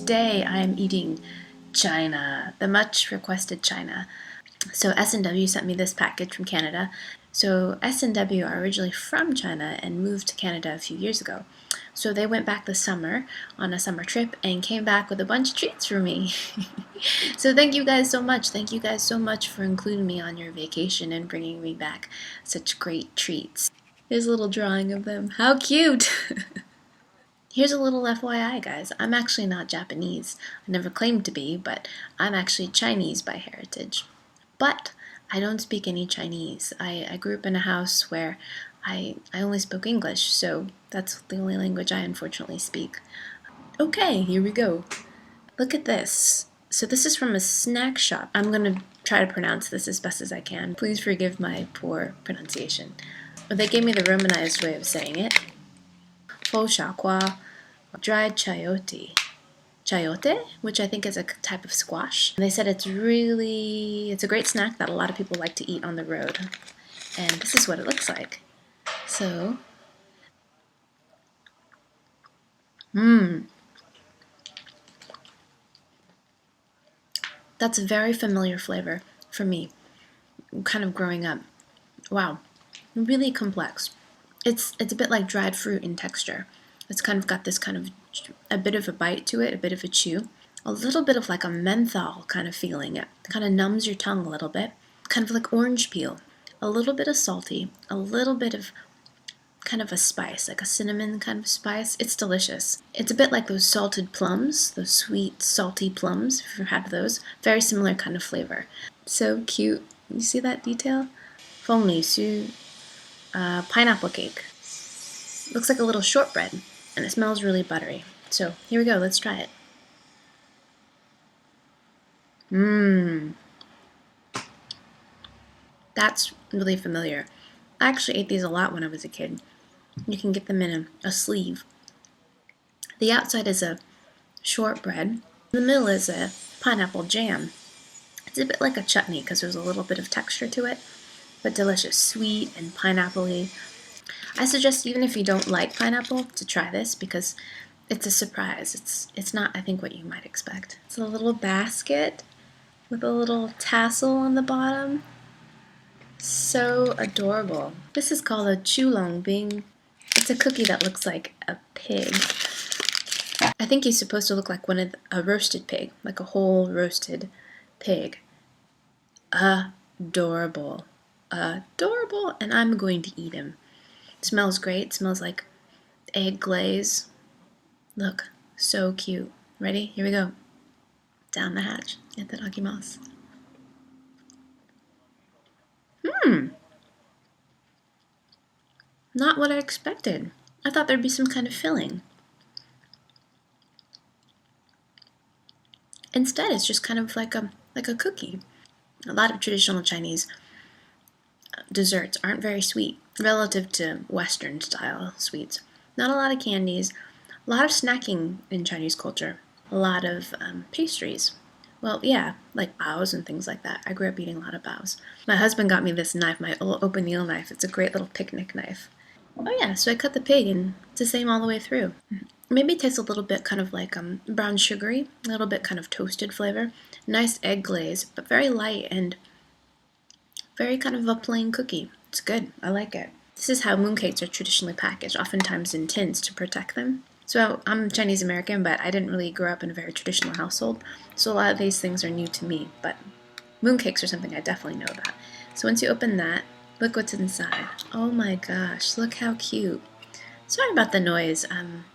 today I am eating China, the much requested China. So S&W sent me this package from Canada. So S&W are originally from China and moved to Canada a few years ago. So they went back this summer on a summer trip and came back with a bunch of treats for me. So thank you guys so much. Thank you guys so much for including me on your vacation and bringing me back such great treats. Here's a little drawing of them. How cute! Here's a little FYI, guys. I'm actually not Japanese. I never claimed to be, but I'm actually Chinese by heritage. But I don't speak any Chinese. I grew up in a house where I only spoke English, so that's the only language I unfortunately speak. Okay, here we go. Look at this. So this is from a snack shop. I'm going to try to pronounce this as best as I can. Please forgive my poor pronunciation. But they gave me the Romanized way of saying it. Fo shakwa, dried chayote. Chayote, which I think is a type of squash. And they said it's a great snack that a lot of people like to eat on the road. And this is what it looks like. So, that's a very familiar flavor for me, kind of growing up. Wow, really complex. It's a bit like dried fruit in texture. It's kind of got this kind of a bit of a bite to it, a bit of a chew. A little bit of like a menthol kind of feeling. It kind of numbs your tongue a little bit. Kind of like orange peel. A little bit of salty, a little bit of kind of a spice, like a cinnamon kind of spice. It's delicious. It's a bit like those salted plums, those sweet, salty plums, if you've had those. Very similar kind of flavor. So cute. You see that detail? Feng li su, pineapple cake. Looks like a little shortbread, and it smells really buttery. So here we go, let's try it. That's really familiar. I actually ate these a lot when I was a kid. You can get them in a sleeve. The outside is a shortbread. The middle is a pineapple jam. It's a bit like a chutney because there's a little bit of texture to it, but delicious, sweet and pineapple-y. I suggest even if you don't like pineapple to try this because it's a surprise. It's not, I think, what you might expect. It's a little basket with a little tassel on the bottom. So adorable. This is called a Oolong Bing. It's a cookie that looks like a pig. I think he's supposed to look like a roasted pig, like a whole roasted pig. Adorable. Adorable, and I'm going to eat him. Smells great. Smells like egg glaze. Look, so cute. Ready? Here we go. Down the hatch. Itadakimasu. Not what I expected. I thought there'd be some kind of filling. Instead, it's just kind of like a cookie. A lot of traditional Chinese desserts aren't very sweet relative to Western style sweets. Not a lot of candies, a lot of snacking in Chinese culture, a lot of pastries. Well, yeah, like baos and things like that. I grew up eating a lot of baos. My husband got me this knife, my open eel knife. It's a great little picnic knife. Oh yeah, so I cut the pig and it's the same all the way through. Maybe it tastes a little bit kind of like brown sugary, a little bit kind of toasted flavor. Nice egg glaze, but very light and very kind of a plain cookie. It's good. I like it. This is how mooncakes are traditionally packaged, oftentimes in tins to protect them. So I'm Chinese American, but I didn't really grow up in a very traditional household, so a lot of these things are new to me, but mooncakes are something I definitely know about. So once you open that, look what's inside. Oh my gosh, look how cute. Sorry about the noise.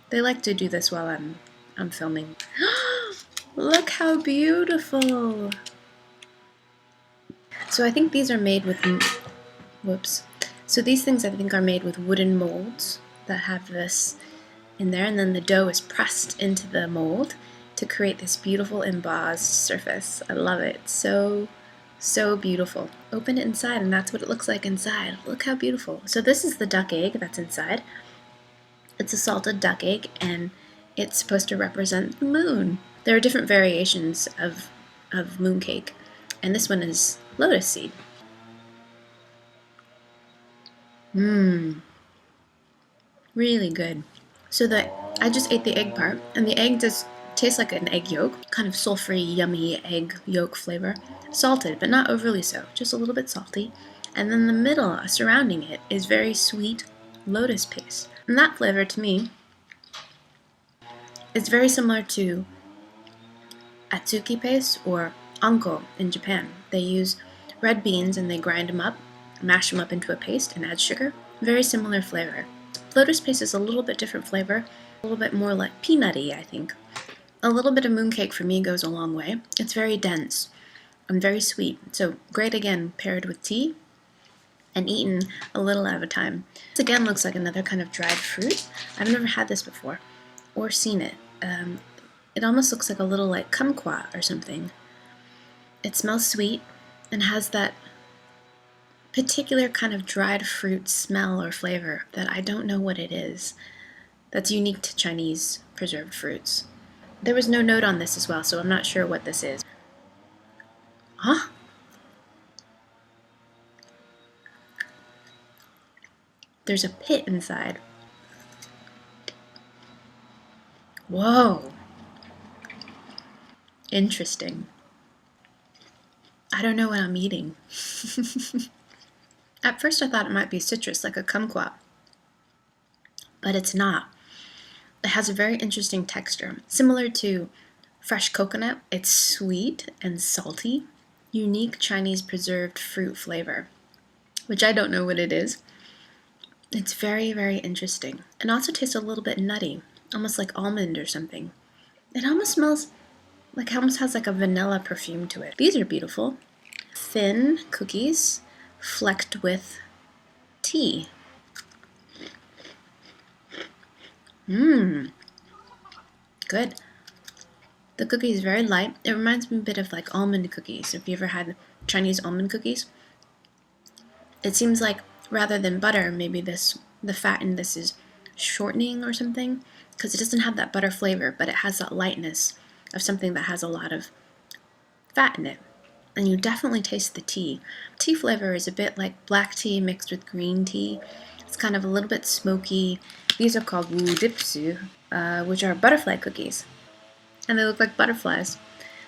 They like to do this while I'm filming. Look how beautiful. So I think these are made with, whoops. So these things I think are made with wooden molds that have this in there, and then the dough is pressed into the mold to create this beautiful embossed surface. I love it. So beautiful. Open it inside and that's what it looks like inside. Look how beautiful. So this is the duck egg that's inside. It's a salted duck egg and it's supposed to represent the moon. There are different variations of mooncake, and this one is lotus seed. Really good. So I just ate the egg part, and the egg just Tastes like an egg yolk, kind of sulfury, yummy egg yolk flavor. Salted, but not overly so, just a little bit salty. And then the middle, surrounding it, is very sweet lotus paste. And that flavor, to me, is very similar to atsuki paste or anko in Japan. They use red beans and they grind them up, mash them up into a paste, and add sugar. Very similar flavor. Lotus paste is a little bit different flavor, a little bit more like peanutty, I think. A little bit of mooncake for me goes a long way. It's very dense and very sweet, so great again paired with tea and eaten a little at a time. This again looks like another kind of dried fruit. I've never had this before or seen it. It almost looks like a little like kumquat or something. It smells sweet and has that particular kind of dried fruit smell or flavor that I don't know what it is. That's unique to Chinese preserved fruits. There was no note on this as well, so I'm not sure what this is. Huh? There's a pit inside. Whoa. Interesting. I don't know what I'm eating. At first I thought it might be citrus, like a kumquat, but it's not. It has a very interesting texture. Similar to fresh coconut, it's sweet and salty. Unique Chinese preserved fruit flavor, which I don't know what it is. It's very, very interesting. It also tastes a little bit nutty, almost like almond or something. It almost smells like it almost has like a vanilla perfume to it. These are beautiful. Thin cookies flecked with tea. Good. The cookie is very light. It reminds me a bit of like almond cookies. If you ever had Chinese almond cookies, it seems like rather than butter, maybe the fat in this is shortening or something, because it doesn't have that butter flavor, but it has that lightness of something that has a lot of fat in it. And you definitely taste the tea. Tea flavor is a bit like black tea mixed with green tea. It's kind of a little bit smoky. These are called wudipsu, which are butterfly cookies. And they look like butterflies.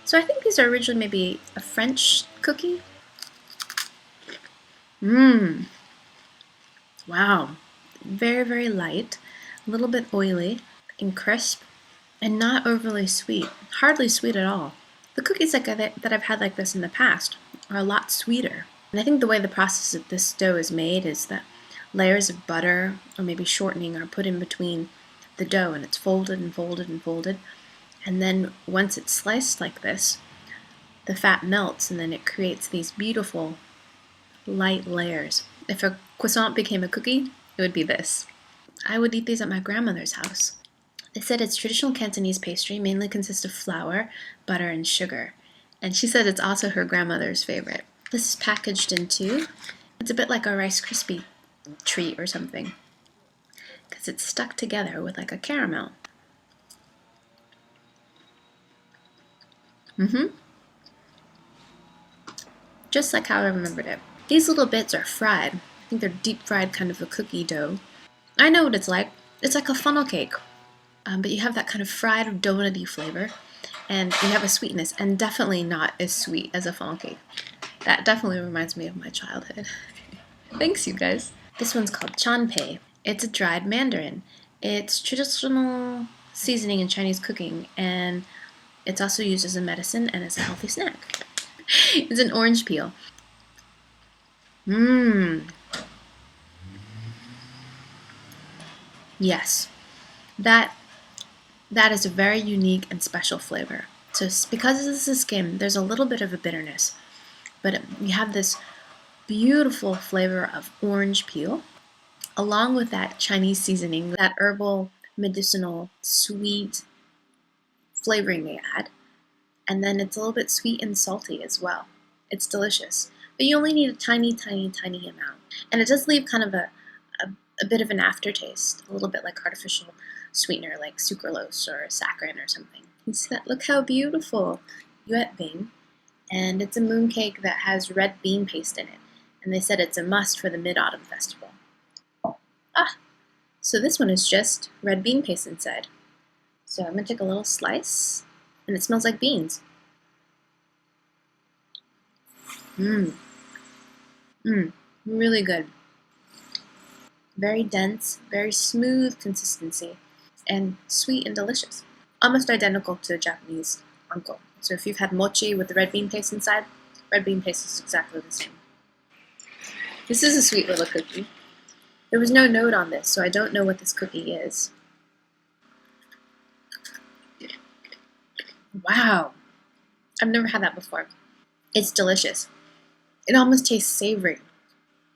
So I think these are originally maybe a French cookie. Wow. Very, very light, a little bit oily and crisp, and not overly sweet. Hardly sweet at all. The cookies that I've had like this in the past are a lot sweeter. And I think the way the process of this dough is made is that layers of butter or maybe shortening are put in between the dough, and it's folded and folded and folded. And then once it's sliced like this, the fat melts and then it creates these beautiful light layers. If a croissant became a cookie, it would be this. I would eat these at my grandmother's house. They said it's traditional Cantonese pastry, mainly consists of flour, butter, and sugar. And she said it's also her grandmother's favorite. This is packaged in two. It's a bit like a Rice Krispie treat or something, because it's stuck together with like a caramel. Just like how I remembered it. These little bits are fried. I think they're deep fried kind of a cookie dough. I know what it's like. It's like a funnel cake. But you have that kind of fried donut-y flavor, and you have a sweetness, and definitely not as sweet as a funnel cake. That definitely reminds me of my childhood. Thanks, you guys. This one's called chanpei. It's a dried mandarin. It's traditional seasoning in Chinese cooking, and it's also used as a medicine and as a healthy snack. It's an orange peel. Yes. That is a very unique and special flavor. So because this is skim, there's a little bit of a bitterness, but you have this beautiful flavor of orange peel, along with that Chinese seasoning, that herbal, medicinal, sweet flavoring they add, and then it's a little bit sweet and salty as well. It's delicious, but you only need a tiny, tiny, tiny amount, and it does leave kind of a bit of an aftertaste, a little bit like artificial sweetener like sucralose or saccharin or something. You see that? Look how beautiful. Ywet bean, and it's a mooncake that has red bean paste in it, and they said it's a must for the Mid-Autumn Festival. So this one is just red bean paste inside. So I'm gonna take a little slice, and it smells like beans. Mmm, really good. Very dense, very smooth consistency, and sweet and delicious. Almost identical to the Japanese uncle. So if you've had mochi with the red bean paste inside, red bean paste is exactly the same. This is a sweet little cookie. There was no note on this, so I don't know what this cookie is. Wow! I've never had that before. It's delicious. It almost tastes savory.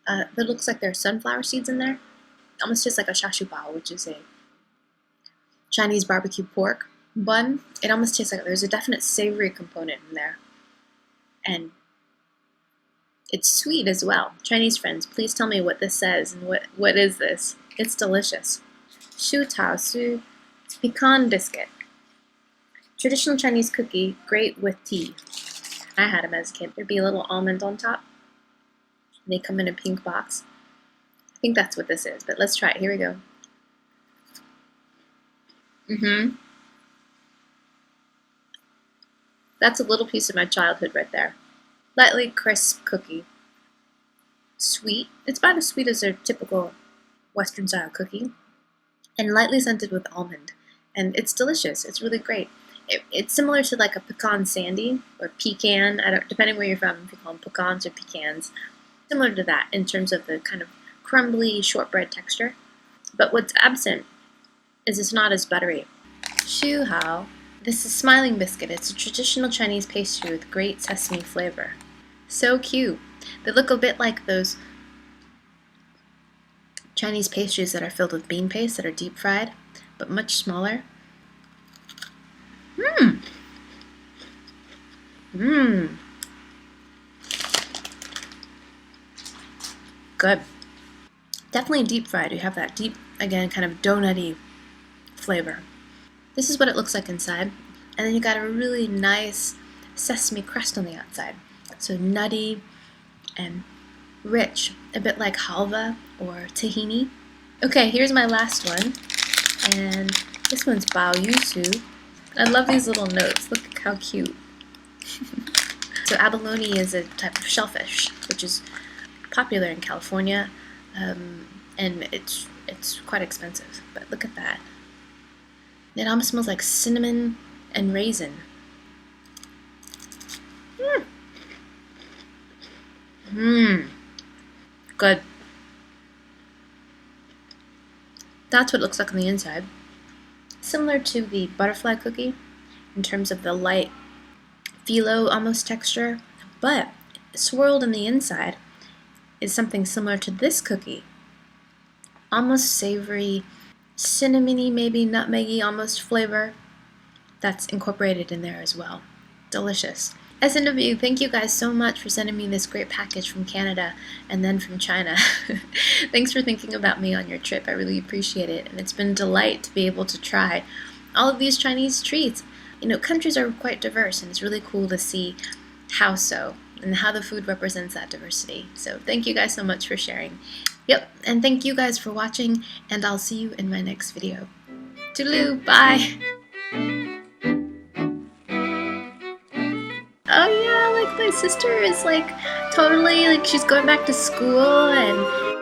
But it looks like there are sunflower seeds in there. It almost tastes like a shashubao, which is a Chinese barbecue pork bun. It almost tastes like there's a definite savory component in there. And it's sweet as well. Chinese friends, please tell me what this says and what is this? It's delicious. Shu Tao Su, it's pecan biscuit. Traditional Chinese cookie, great with tea. I had them as a kid. There'd be a little almond on top. They come in a pink box. I think that's what this is, but let's try it. Here we go. That's a little piece of my childhood right there. Lightly crisp cookie. Sweet. It's about as sweet as a typical Western style cookie. And lightly scented with almond. And it's delicious. It's really great. It's similar to like a pecan sandy or pecan, depending where you're from, if you call them pecans or pecans. Similar to that in terms of the kind of crumbly shortbread texture. But what's absent is it's not as buttery. Shu Hao. This is smiling biscuit. It's a traditional Chinese pastry with great sesame flavor. So cute. They look a bit like those Chinese pastries that are filled with bean paste that are deep fried, but much smaller. Good. Definitely deep fried. You have that deep, again, kind of donut-y flavor. This is what it looks like inside. And then you got a really nice sesame crust on the outside. So nutty and rich, a bit like halva or tahini. Okay, here's my last one. And this one's bao yusu. I love these little notes. Look how cute. So abalone is a type of shellfish, which is popular in California, and it's quite expensive. But look at that. It almost smells like cinnamon and raisin. Good. That's what it looks like on the inside. Similar to the butterfly cookie in terms of the light phyllo almost texture, but swirled in the inside is something similar to this cookie. Almost savory, cinnamony, maybe nutmeggy almost flavor that's incorporated in there as well. Delicious. S&W, thank you guys so much for sending me this great package from Canada and then from China. Thanks for thinking about me on your trip. I really appreciate it. And it's been a delight to be able to try all of these Chinese treats. You know, countries are quite diverse, and it's really cool to see how so and how the food represents that diversity. So thank you guys so much for sharing. Yep, and thank you guys for watching, and I'll see you in my next video. Toodaloo, bye! Oh yeah, like my sister is like totally like she's going back to school and